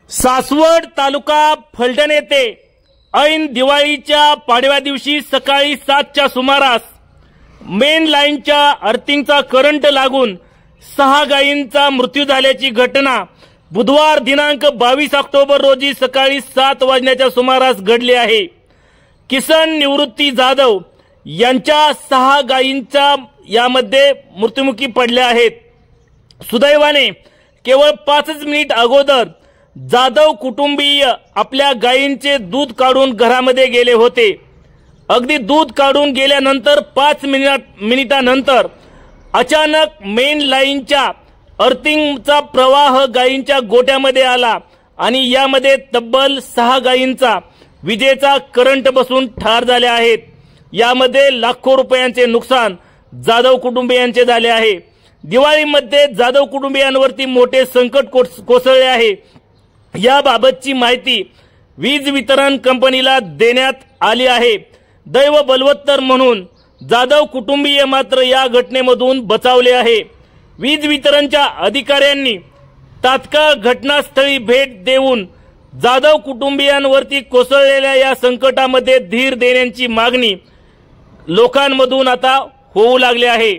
सासवड तालुका फलटण येथे ऐन दिवाळीच्या पाडव्या दिवशी सकाळी 7च्या सुमारास मेन लाईनच्या अर्थिंगचा करंट लागून 6 गायींचा मृत्यू झाल्याची घटना बुधवार दिनांक 22 ऑक्टोबर रोजी सकाळी 7 वाजण्याच्या सुमारास घडली आहे। किसन निवृत्ती जाधव यांच्या 6 गायींचा यामध्ये मृत्युमुखी पडल्या आहेत। सुदैवाने केवळ 5 मिनिट अगोदर जाधव कुटुंबीय आपल्या गायींचे दूध काढून घरामध्ये गेले होते। अगदी दूध काढून गेल्यानंतर 5 मिनिटानंतर अचानक मेन लाईनच्या अर्थिंगचा प्रवाह गायींच्या गोट्यामध्ये आला आणि यामध्ये तब्बल 6 गायींचा विजेचा करंट बसून ठार झाल्या आहेत। यामध्ये लाखो रुपयांचे नुकसान जाधव कुटुंबियांचे झाले आहे। दिवाळीमध्ये जाधव कुटुंबियांवरती मोठे संकट कोसळले आहे। याबाबतची माहिती वीज वितरण कंपनीला देण्यात आली आहे। दैव बलवत्तर म्हणून जाधव कुटुंबीय मात्र या घटनेमधून बचावले आहे। वीज वितरणच्या अधिकाऱ्यांनी तात्काळ घटनास्थळी भेट देऊन जाधव कुटुंबियांवरती कोसळलेल्या या संकटामध्ये धीर देण्याची मागणी लोकांमधून आता होऊ लागली आहे।